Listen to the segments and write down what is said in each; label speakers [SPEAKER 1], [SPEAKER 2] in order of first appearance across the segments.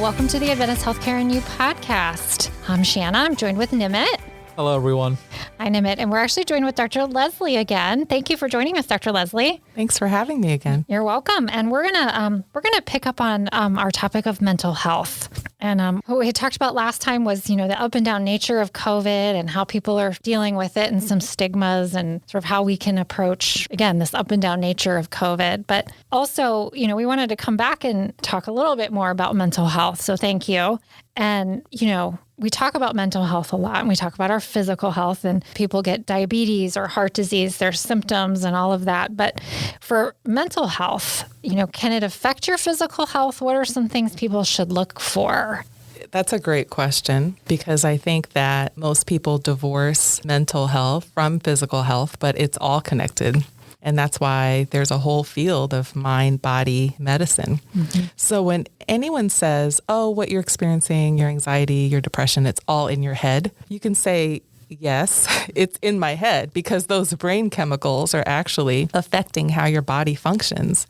[SPEAKER 1] welcome to the Adventist Healthcare and You podcast. I'm Shanna. I'm joined with Nimit.
[SPEAKER 2] Hello, everyone.
[SPEAKER 1] Hi, Nimit. And we're actually joined with Dr. Leslie again. Thank you for joining us, Dr. Leslie.
[SPEAKER 3] Thanks for having me again.
[SPEAKER 1] You're welcome. And we're gonna pick up on our topic of mental health. And what we had talked about last time was, the up and down nature of COVID and how people are dealing with it and some stigmas and sort of how we can approach, again, this up and down nature of COVID. But also, we wanted to come back and talk a little bit more about mental health. So thank you. And, we talk about mental health a lot, and we talk about our physical health, and people get diabetes or heart disease, their symptoms and all of that. But for mental health, can it affect your physical health? What are some things people should look for?
[SPEAKER 3] That's a great question, because I think that most people divorce mental health from physical health, but it's all connected. And that's why there's a whole field of mind-body medicine. Mm-hmm. So when anyone says, oh, what you're experiencing, your anxiety, your depression, it's all in your head, you can say, yes, it's in my head, because those brain chemicals are actually affecting how your body functions.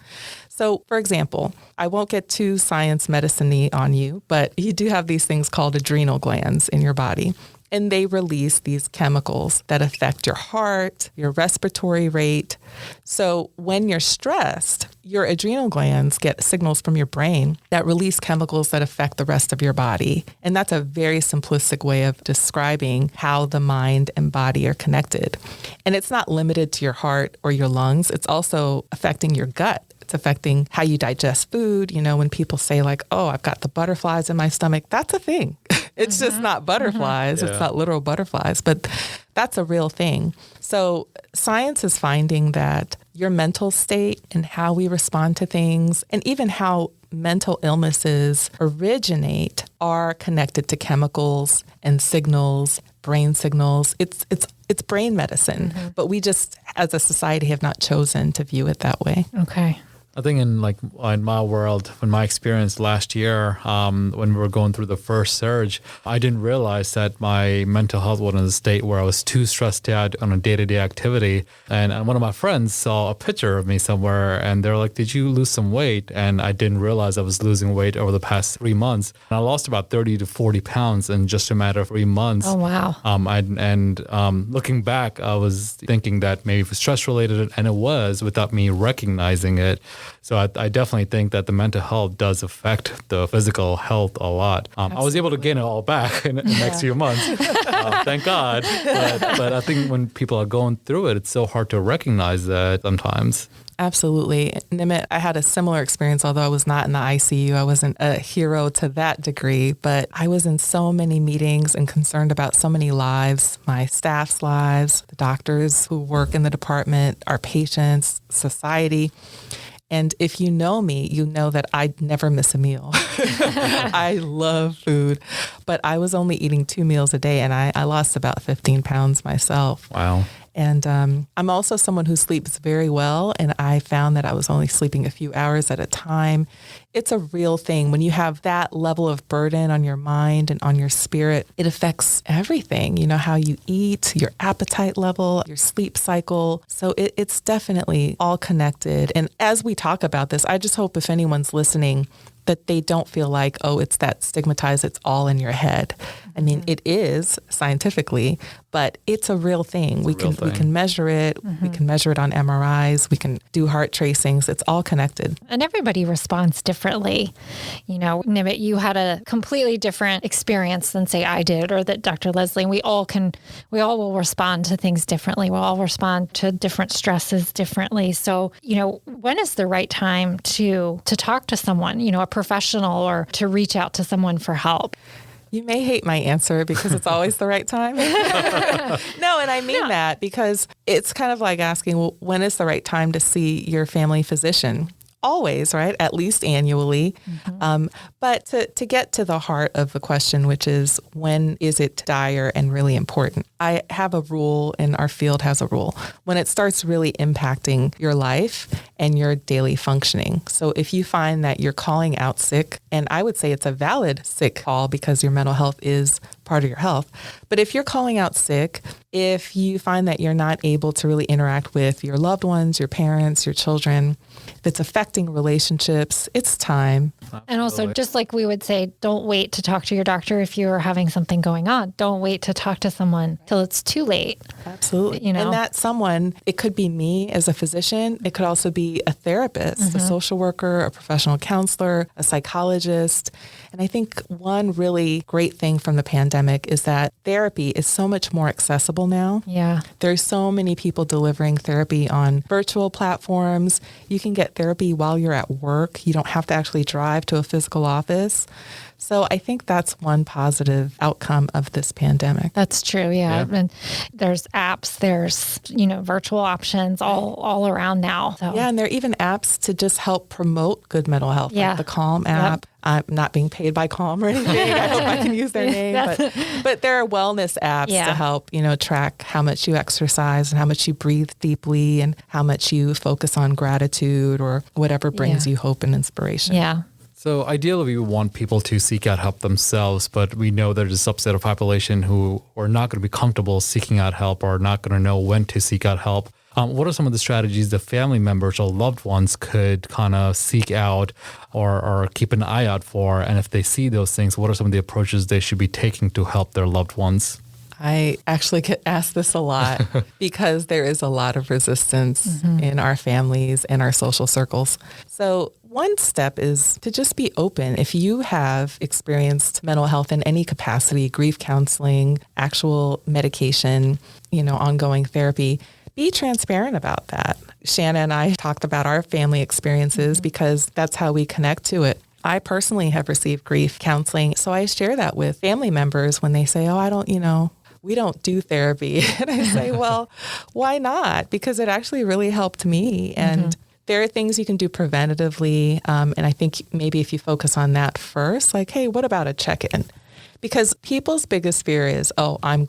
[SPEAKER 3] So, for example, I won't get too science medicine-y on you, but you do have these things called adrenal glands in your body. And they release these chemicals that affect your heart, your respiratory rate. So when you're stressed, your adrenal glands get signals from your brain that release chemicals that affect the rest of your body. And that's a very simplistic way of describing how the mind and body are connected. And it's not limited to your heart or your lungs. It's also affecting your gut. It's affecting how you digest food. When people say like, oh, I've got the butterflies in my stomach, that's a thing. It's just not butterflies. Mm-hmm. It's not literal butterflies, but that's a real thing. So science is finding that your mental state and how we respond to things, and even how mental illnesses originate, are connected to chemicals and signals, brain signals. It's brain medicine, but we just, as a society, have not chosen to view it that way.
[SPEAKER 1] Okay.
[SPEAKER 2] I think in my world, in my experience last year, when we were going through the first surge, I didn't realize that my mental health was in a state where I was too stressed out on a day-to-day activity. And one of my friends saw a picture of me somewhere, and they're like, did you lose some weight? And I didn't realize I was losing weight over the past 3 months. And I lost about 30 to 40 pounds in just a matter of 3 months.
[SPEAKER 1] Oh, wow.
[SPEAKER 2] Looking back, I was thinking that maybe it was stress-related, and it was, without me recognizing it. So I definitely think that the mental health does affect the physical health a lot. I was able to gain it all back in the next few months, thank God. But I think when people are going through it, it's so hard to recognize that sometimes.
[SPEAKER 3] Absolutely. Nimit, I had a similar experience, although I was not in the ICU. I wasn't a hero to that degree, but I was in so many meetings and concerned about so many lives, my staff's lives, the doctors who work in the department, our patients, society. And if you know me, you know that I never miss a meal. I love food, but I was only eating 2 meals a day, and I lost about 15 pounds myself.
[SPEAKER 2] Wow.
[SPEAKER 3] And I'm also someone who sleeps very well, and I found that I was only sleeping a few hours at a time. It's a real thing. When you have that level of burden on your mind and on your spirit, it affects everything. How you eat, your appetite level, your sleep cycle. So it's definitely all connected. And as we talk about this, I just hope if anyone's listening, that they don't feel like, oh, it's that stigmatized, it's all in your head. I mean, it is scientifically, but it's a real thing. We can measure it. Mm-hmm. We can measure it on MRIs. We can do heart tracings. It's all connected.
[SPEAKER 1] And everybody responds differently. Nimit, you had a completely different experience than, say, I did, or that Dr. Leslie. We all will respond to things differently. We'll all respond to different stresses differently. So, when is the right time to talk to someone, a professional, or to reach out to someone for help?
[SPEAKER 3] You may hate my answer because it's always the right time. No, and I mean that because it's kind of like asking, well, when is the right time to see your family physician? Always, right? At least annually. Mm-hmm. But to get to the heart of the question, which is, when is it dire and really important? I have a rule, and our field has a rule, when it starts really impacting your life and your daily functioning. So if you find that you're calling out sick, and I would say it's a valid sick call because your mental health is part of your health. But if you're calling out sick, if you find that you're not able to really interact with your loved ones, your parents, your children, if it's affecting relationships, it's time.
[SPEAKER 1] And also,
[SPEAKER 2] Absolutely.
[SPEAKER 1] just like we would say, don't wait to talk to your doctor if you're having something going on. Don't wait to talk to someone till it's too late.
[SPEAKER 3] Absolutely.
[SPEAKER 1] You know?
[SPEAKER 3] And that someone, it could be me as a physician. It could also be a therapist, a social worker, a professional counselor, a psychologist. And I think one really great thing from the pandemic is that therapy is so much more accessible now.
[SPEAKER 1] Yeah.
[SPEAKER 3] There's so many people delivering therapy on virtual platforms. You can get therapy while you're at work. You don't have to actually drive to a physical office. So I think that's one positive outcome of this pandemic.
[SPEAKER 1] That's true. Yeah.
[SPEAKER 2] Yeah.
[SPEAKER 1] And there's apps, there's, virtual options all around now. So.
[SPEAKER 3] Yeah, and there are even apps to just help promote good mental health,
[SPEAKER 1] Yeah.
[SPEAKER 3] like the Calm app. I'm not being paid by Calm or anything. I hope I can use their name. But there are wellness apps to help, track how much you exercise and how much you breathe deeply and how much you focus on gratitude or whatever brings you hope and inspiration.
[SPEAKER 1] Yeah.
[SPEAKER 2] So ideally, we want people to seek out help themselves, but we know there's a subset of population who are not going to be comfortable seeking out help or not going to know when to seek out help. What are some of the strategies that family members or loved ones could kind of seek out or keep an eye out for? And if they see those things, what are some of the approaches they should be taking to help their loved ones?
[SPEAKER 3] I actually get asked this a lot because there is a lot of resistance in our families and our social circles. So one step is to just be open. If you have experienced mental health in any capacity, grief counseling, actual medication, ongoing therapy, be transparent about that. Shanna and I talked about our family experiences because that's how we connect to it. I personally have received grief counseling, so I share that with family members when they say, we don't do therapy. And I say, well, why not? Because it actually really helped me. And there are things you can do preventatively. And I think maybe if you focus on that first, like, hey, what about a check-in? Because people's biggest fear is, I'm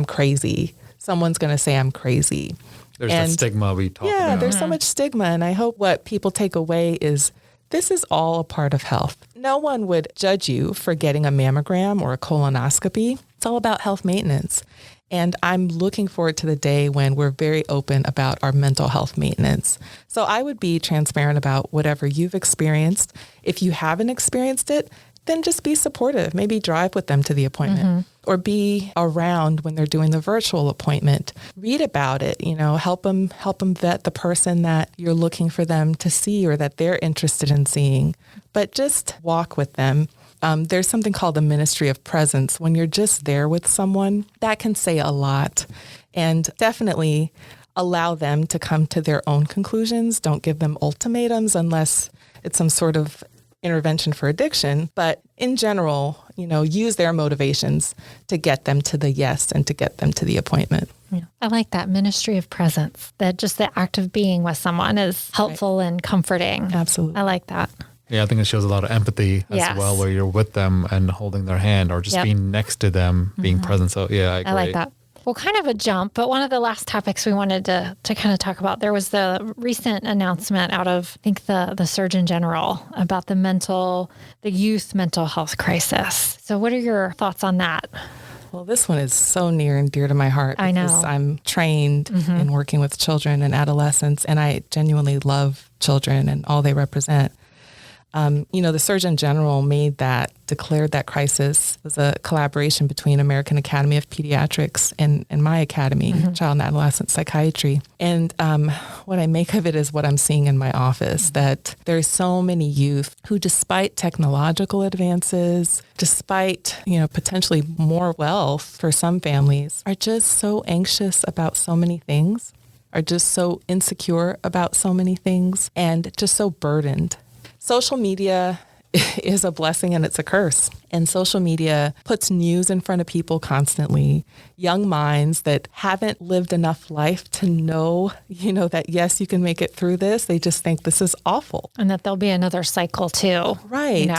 [SPEAKER 3] crazy. Someone's going to say I'm crazy.
[SPEAKER 2] There's that stigma we talk about.
[SPEAKER 3] Yeah, there's so much stigma. And I hope what people take away is this is all a part of health. No one would judge you for getting a mammogram or a colonoscopy. It's all about health maintenance. And I'm looking forward to the day when we're very open about our mental health maintenance. So I would be transparent about whatever you've experienced. If you haven't experienced it, then just be supportive. Maybe drive with them to the appointment or be around when they're doing the virtual appointment. Read about it, help them vet the person that you're looking for them to see or that they're interested in seeing. But just walk with them. There's something called the ministry of presence. When you're just there with someone, that can say a lot. And definitely allow them to come to their own conclusions. Don't give them ultimatums unless it's some sort of intervention for addiction. But in general, use their motivations to get them to the yes and to get them to the appointment.
[SPEAKER 1] Yeah. I like that ministry of presence, that just the act of being with someone is helpful and comforting.
[SPEAKER 3] Absolutely.
[SPEAKER 1] I like that.
[SPEAKER 2] Yeah, I think it shows a lot of empathy as well, where you're with them and holding their hand or just being next to them, being present. So yeah, I agree.
[SPEAKER 1] I like that. Well, kind of a jump, but one of the last topics we wanted to kind of talk about, there was the recent announcement out of, I think, the Surgeon General about the youth mental health crisis. So what are your thoughts on that?
[SPEAKER 3] Well, this one is so near and dear to my heart.
[SPEAKER 1] I know.
[SPEAKER 3] Because I'm trained in working with children and adolescents, and I genuinely love children and all they represent. The Surgeon General declared that crisis. It was a collaboration between American Academy of Pediatrics and my academy, Child and Adolescent Psychiatry. And what I make of it is what I'm seeing in my office, that there's so many youth who, despite technological advances, despite, potentially more wealth for some families, are just so anxious about so many things, are just so insecure about so many things, and just so burdened. Social media is a blessing and it's a curse. And social media puts news in front of people constantly. Young minds that haven't lived enough life to know, that yes, you can make it through this. They just think this is awful.
[SPEAKER 1] And that there'll be another cycle too.
[SPEAKER 3] Right.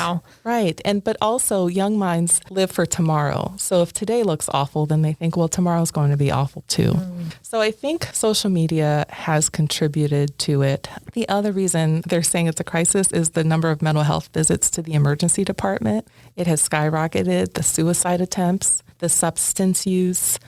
[SPEAKER 3] Right. But also young minds live for tomorrow. So if today looks awful, then they think, well, tomorrow's going to be awful too. So I think social media has contributed to it. The other reason they're saying it's a crisis is the number of mental health visits to the emergency department. It has skyrocketed. The suicide attempts, the substance use,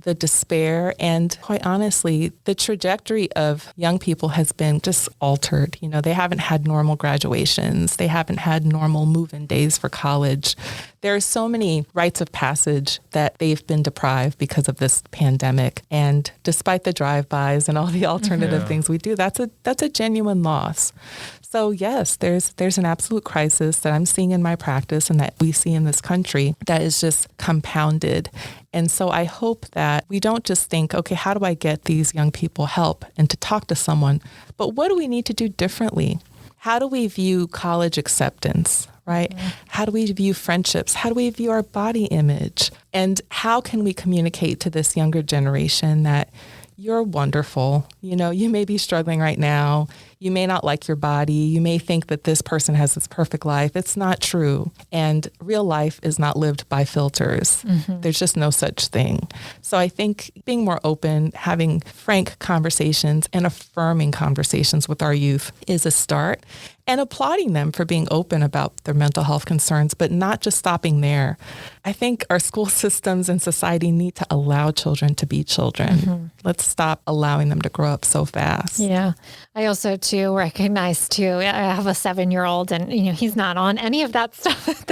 [SPEAKER 3] the despair, and quite honestly, the trajectory of young people has been just altered. You know, they haven't had normal graduations. They haven't had normal move-in days for college. There are so many rites of passage that they've been deprived because of this pandemic. And despite the drive-bys and all the alternative things we do, that's a genuine loss. So yes, there's an absolute crisis that I'm seeing in my practice and that we see in this country that is just compounded. And so I hope that we don't just think, okay, how do I get these young people help and to talk to someone, but what do we need to do differently? How do we view college acceptance, right? How do we view friendships? How do we view our body image? And how can we communicate to this younger generation that you're wonderful? You know, you may be struggling right now. You may not like your body. You may think that this person has this perfect life. It's not true. And real life is not lived by filters. There's just no such thing. So I think being more open, having frank conversations and affirming conversations with our youth is a start, and applauding them for being open about their mental health concerns, but not just stopping there. I think our school systems and society need to allow children to be children. Let's stop allowing them to grow up so fast.
[SPEAKER 1] Yeah. I also too recognize too, I have a 7-year-old and, you know, he's not on any of that stuff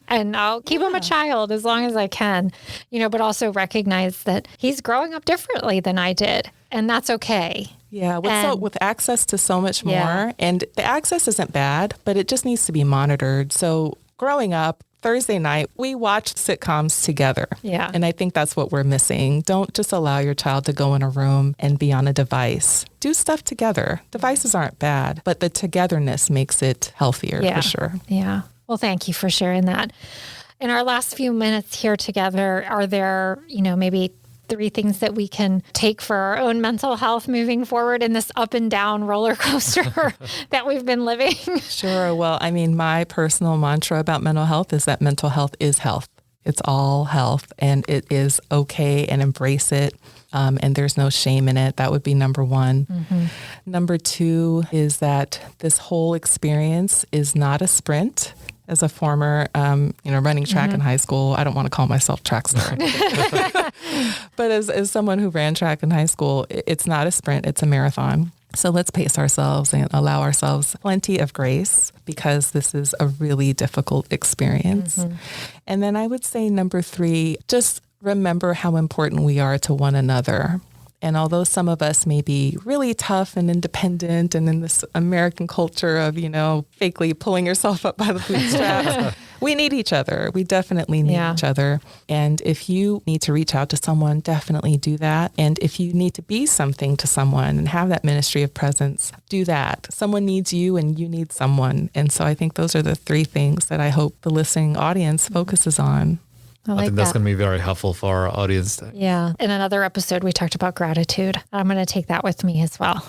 [SPEAKER 1] and I'll keep him a child as long as I can, you know, but also recognize that he's growing up differently than I did. And that's okay.
[SPEAKER 3] Yeah, with access to so much more, and the access isn't bad, but it just needs to be monitored. So growing up, Thursday night, we watched sitcoms together.
[SPEAKER 1] Yeah.
[SPEAKER 3] And I think that's what we're missing. Don't just allow your child to go in a room and be on a device. Do stuff together. Devices aren't bad, but the togetherness makes it healthier for sure.
[SPEAKER 1] Yeah. Well, thank you for sharing that. In our last few minutes here together, are there, you know, maybe 3 things that we can take for our own mental health moving forward in this up and down roller coaster that we've been living?
[SPEAKER 3] Sure. Well, I mean, my personal mantra about mental health is that mental health is health. It's all health, and it is okay, and embrace it. And there's no shame in it. That would be number 1. Number 2 is that this whole experience is not a sprint. As a former, running track in high school, I don't want to call myself track star. But as someone who ran track in high school, it's not a sprint, it's a marathon. So let's pace ourselves and allow ourselves plenty of grace, because this is a really difficult experience. And then I would say number 3, just remember how important we are to one another. And although some of us may be really tough and independent and in this American culture of, you know, fakely pulling yourself up by the bootstraps, we need each other. We definitely need each other. And if you need to reach out to someone, definitely do that. And if you need to be something to someone and have that ministry of presence, do that. Someone needs you and you need someone. And so I think those are the 3 things that I hope the listening audience focuses on.
[SPEAKER 2] I think that's going to be very helpful for our audience.
[SPEAKER 1] Yeah. In another episode, we talked about gratitude. I'm going to take that with me as well.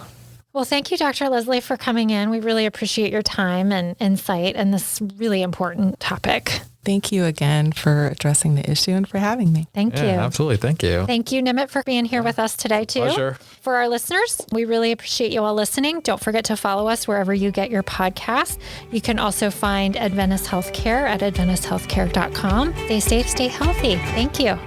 [SPEAKER 1] Well, thank you, Dr. Leslie, for coming in. We really appreciate your time and insight in this really important topic.
[SPEAKER 3] Thank you again for addressing the issue and for having me.
[SPEAKER 1] Thank you.
[SPEAKER 2] Absolutely. Thank you.
[SPEAKER 1] Thank you, Nimit, for being here with us today, too.
[SPEAKER 2] Pleasure.
[SPEAKER 1] For our listeners, we really appreciate you all listening. Don't forget to follow us wherever you get your podcasts. You can also find Adventist Healthcare at adventisthealthcare.com. Stay safe, stay healthy. Thank you.